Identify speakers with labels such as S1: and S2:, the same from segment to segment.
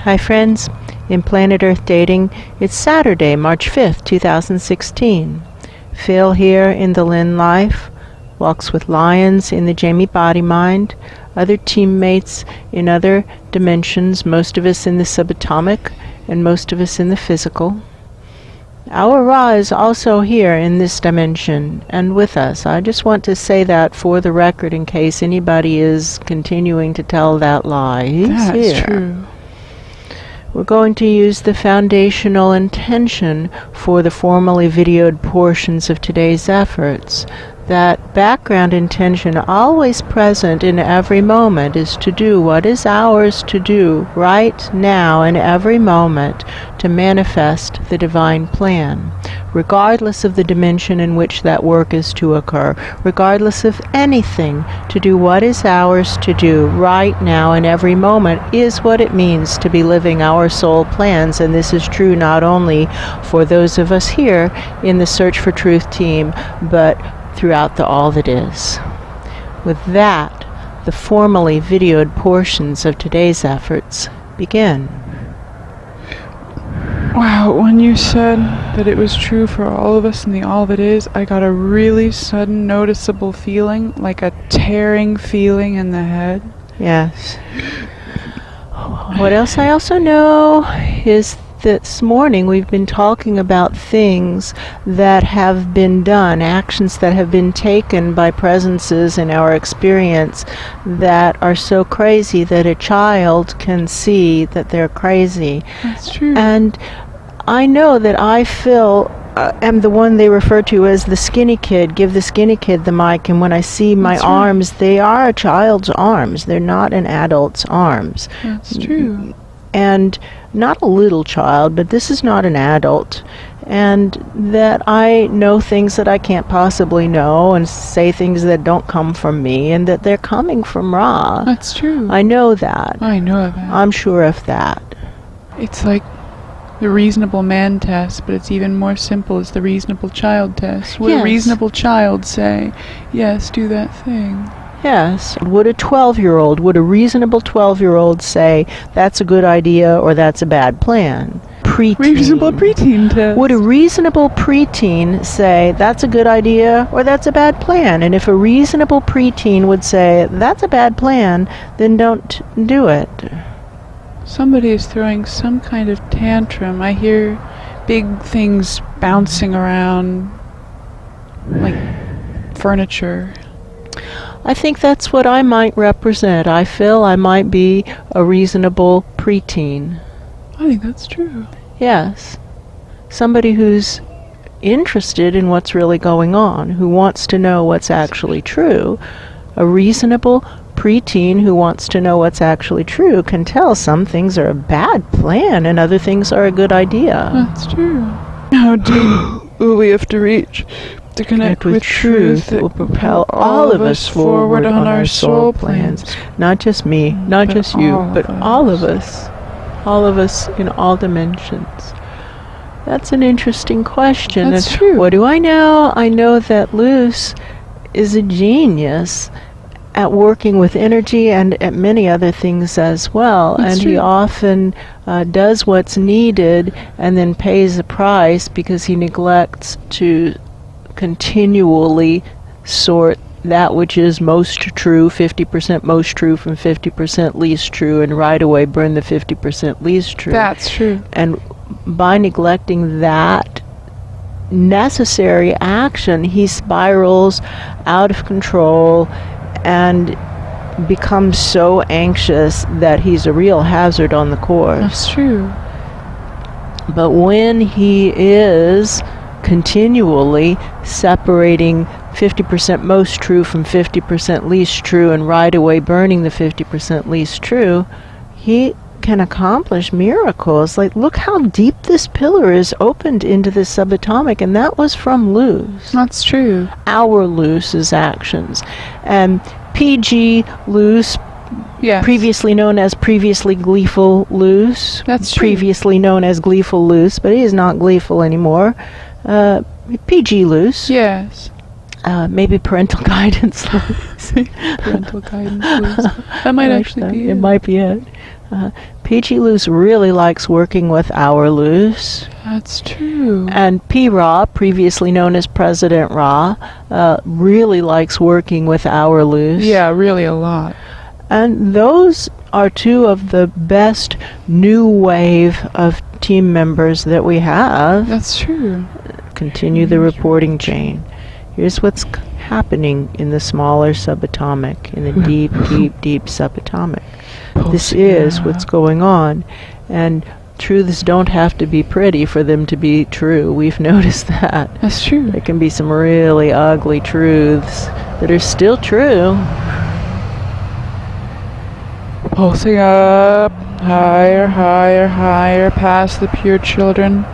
S1: Hi friends, in Planet Earth Dating, it's Saturday, March 5th, 2016. Phil here in the Lynn-Life, Walks with Lions in the Jamie Body Mind, other teammates in other dimensions, most of us in the subatomic and most of us in the physical. Our Ra is also here in this dimension and with us. I just want to say that for the record in case anybody is continuing to tell that lie. He's
S2: That's
S1: here.
S2: true.
S1: We're going to use the foundational intention for the formally videoed portions of today's efforts. That background intention, always present in every moment, is to do what is ours to do right now in every moment to manifest the divine plan, regardless of the dimension in which that work is to occur, regardless of anything. To do what is ours to do right now in every moment is what it means to be living our soul plans, and this is true not only for those of us here in the Search for Truth team, but throughout the all that is. With that, the formally videoed portions of today's efforts begin.
S2: Wow, when you said that it was true for all of us in the all that is, I got a really sudden noticeable feeling, like a tearing feeling in the head.
S1: Yes. What else I also know is this morning we've been talking about things that have been done, actions that have been taken by presences in our experience that are so crazy that a child can see that they're crazy.
S2: That's true.
S1: And I know that I feel am the one they refer to as the skinny kid. Give the skinny kid the mic, and when I see my
S2: That's right.
S1: arms, they are a child's arms. They're not an adult's arms.
S2: That's true.
S1: And not a little child, but this is not an adult. And that I know things that I can't possibly know and say things that don't come from me, and that they're coming from Ra.
S2: That's true.
S1: I know that.
S2: I know that.
S1: I'm sure of that.
S2: It's like the reasonable man test, but it's even more simple. It's the reasonable child test. Would
S1: Yes.
S2: a reasonable child say, yes, do that thing?
S1: Yes. Would a 12-year-old, would a reasonable 12-year-old say, that's a good idea or that's a bad plan? Preteen.
S2: Reasonable preteen test.
S1: Would a reasonable preteen say, that's a good idea or that's a bad plan? And if a reasonable preteen would say, that's a bad plan, then don't do it.
S2: Somebody is throwing some kind of tantrum. I hear big things bouncing around like furniture.
S1: I think that's what I might represent. I feel I might be a reasonable preteen.
S2: I think that's true.
S1: Yes. Somebody who's interested in what's really going on, who wants to know what's actually true. A reasonable preteen who wants to know what's actually true can tell some things are a bad plan and other things are a good idea.
S2: That's true. How deep will we have to reach to connect with truth that
S1: will propel all of us forward on our soul plans? Not just me, not
S2: But
S1: just you,
S2: all
S1: but
S2: of
S1: all
S2: us.
S1: of us. All of us in all dimensions. That's an interesting question.
S2: That's
S1: And
S2: true.
S1: what do I know? I know that Luce is a genius at working with energy and at many other things as well.
S2: That's
S1: and
S2: true.
S1: he often does what's needed and then pays a price because he neglects to continually sort that which is most true, 50% most true from 50% least true, and right away burn the 50% least true.
S2: That's true.
S1: And by neglecting that necessary action, he spirals out of control and becomes so anxious that he's a real hazard on the course.
S2: That's true.
S1: But when he is continually separating 50% most true from 50% least true and right away burning the 50% least true, he can accomplish miracles. Like, look how deep this pillar is opened into the subatomic, and that was from Luce.
S2: That's true.
S1: Our Luce's actions. And PG Luce,
S2: Yes.
S1: previously known as previously Gleeful Luce.
S2: That's true.
S1: Previously known as Gleeful Luce, but he is not gleeful anymore. PG Luce.
S2: Yes.
S1: Maybe parental guidance Luce.
S2: Parental guidance, please. That might actually be
S1: it.
S2: it.
S1: Might be it. PG Luce really likes working with our Luce.
S2: That's true.
S1: And P. Ra, previously known as President Ra, really likes working with our Luce.
S2: Yeah, really a lot.
S1: And those are two of the best new wave of team members that we have.
S2: That's true.
S1: Continue the reporting chain. Here's what's happening in the smaller subatomic, in the deep, deep, deep subatomic. This is what's going on. And truths don't have to be pretty for them to be true. We've noticed that.
S2: That's true.
S1: There can be some really ugly truths that are still true.
S2: Pulsing up, higher, higher, higher, past the pure children.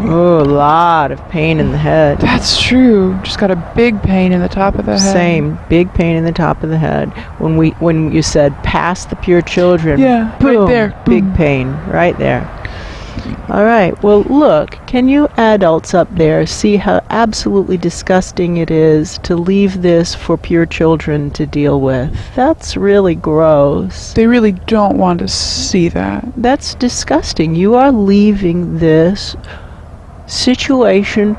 S1: Oh, a lot of pain in the head.
S2: That's true. Just got a big pain in the top of the head.
S1: Same, big pain in the top of the head. When you said past the pure children,
S2: yeah,
S1: boom,
S2: right there,
S1: big
S2: boom.
S1: pain, right there. All right, well, look, can you adults up there see how absolutely disgusting it is to leave this for pure children to deal with? That's really gross.
S2: They really don't want to see that.
S1: That's disgusting. You are leaving this situation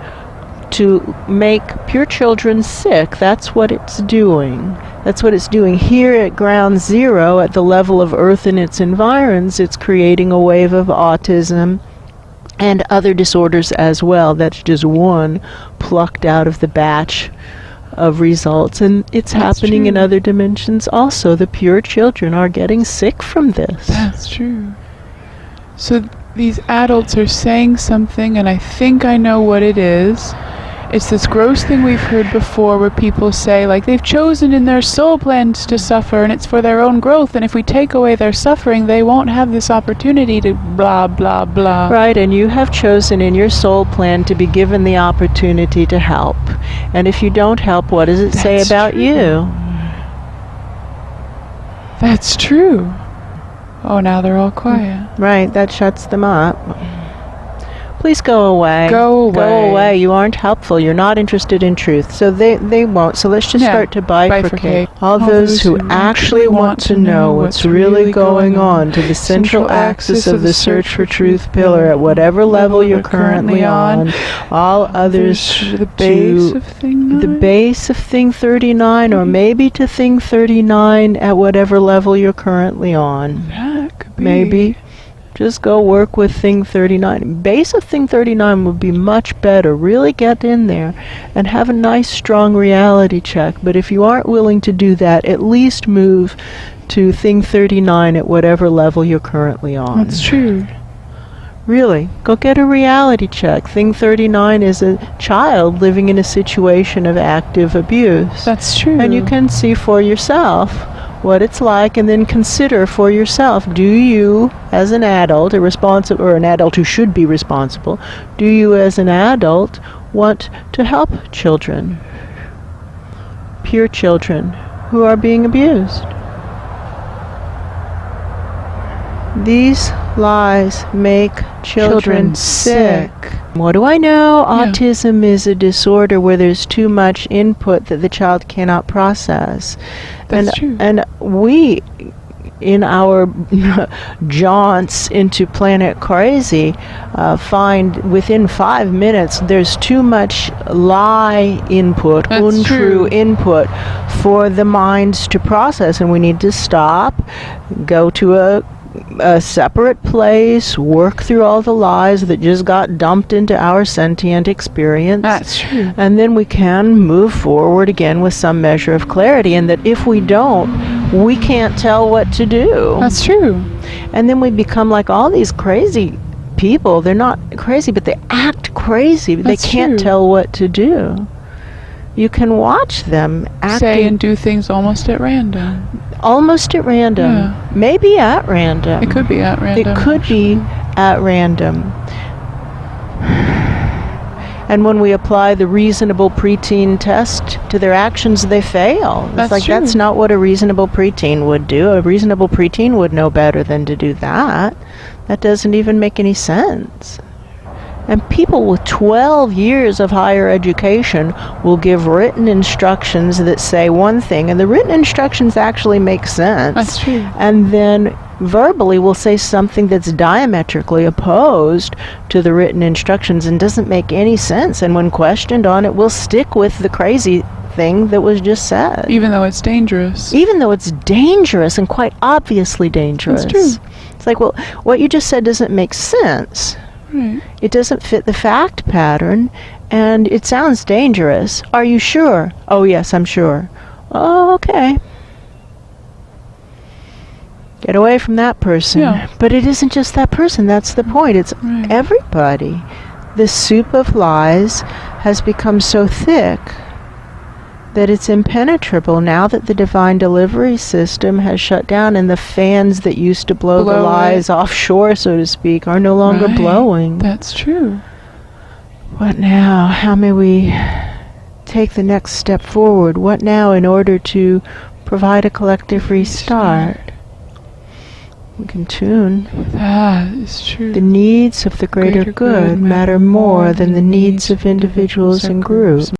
S1: to make pure children sick. That's what it's doing. That's what it's doing. Here at ground zero, at the level of Earth and its environs, it's creating a wave of autism and other disorders as well. That's just one plucked out of the batch of results. And it's happening in other dimensions also. The pure children are getting sick from this.
S2: That's true. So these adults are saying something, and I think I know what it is. It's this gross thing we've heard before where people say, like, they've chosen in their soul plans to suffer and it's for their own growth, and if we take away their suffering, they won't have this opportunity to blah, blah, blah.
S1: Right, and you have chosen in your soul plan to be given the opportunity to help. And if you don't help, what does it say about you?
S2: That's true. Oh, now they're all quiet.
S1: Right, that shuts them up. Please go away.
S2: Go away.
S1: Go away. You aren't helpful. You're not interested in truth. So they won't. So let's just start to bifurcate. All those who actually want to know what's really going on to the central axis of the search for truth pillar at whatever level you're currently on. All others
S2: to the base of thing 9?
S1: The base of thing 39, or maybe to thing 39 at whatever level you're currently on.
S2: That could be.
S1: Maybe. Just go work with thing 39. Base of thing 39 would be much better. Really get in there and have a nice strong reality check. But if you aren't willing to do that, at least move to thing 39 at whatever level you're currently on.
S2: That's true.
S1: Really, go get a reality check. Thing 39 is a child living in a situation of active abuse.
S2: That's true.
S1: And you can see for yourself what it's like, and then consider for yourself, do you as an adult, or an adult who should be responsible, do you as an adult want to help children, pure children who are being abused? These lies make children sick. What do I know?
S2: Yeah.
S1: Autism is a disorder where there's too much input that the child cannot process.
S2: That's true.
S1: And we, in our jaunts into Planet Crazy, find within 5 minutes there's too much lie input,
S2: That's
S1: untrue
S2: true.
S1: input for the minds to process, and we need to stop, go to a separate place, work through all the lies that just got dumped into our sentient experience.
S2: That's true.
S1: And then we can move forward again with some measure of clarity, and that if we don't, we can't tell what to do.
S2: That's true.
S1: And then we become like all these crazy people. They're not crazy, but they act crazy.
S2: That's
S1: they can't
S2: true.
S1: tell what to do. You can watch them acting
S2: Say and do things almost at random.
S1: almost at random.
S2: Yeah.
S1: Maybe at random.
S2: It could be at random.
S1: It could be at random. And when we apply the reasonable preteen test to their actions, they fail.
S2: That's
S1: It's like,
S2: true.
S1: that's not what a reasonable preteen would do. A reasonable preteen would know better than to do that. That doesn't even make any sense. And people with 12 years of higher education will give written instructions that say one thing, and the written instructions actually make sense.
S2: That's true.
S1: And then verbally will say something that's diametrically opposed to the written instructions and doesn't make any sense. And when questioned on it, will stick with the crazy thing that was just said.
S2: Even though it's dangerous.
S1: Even though it's dangerous and quite obviously dangerous.
S2: That's true.
S1: It's like, well, what you just said doesn't make sense.
S2: Right.
S1: It doesn't fit the fact pattern, and it sounds dangerous. Are you sure? Oh, yes, I'm sure. Oh, okay. Get away from that person.
S2: Yeah.
S1: But it isn't just that person. That's the point. It's
S2: Right.
S1: everybody. The soup of lies has become so thick that it's impenetrable now that the divine delivery system has shut down, and the fans that used to blow the lies offshore, so to speak, are no longer
S2: Right.
S1: blowing.
S2: That's true.
S1: What now? How may we take the next step forward? What now in order to provide a collective restart? We can tune.
S2: That is true.
S1: The needs of the greater good matter more than the needs of individuals and groups.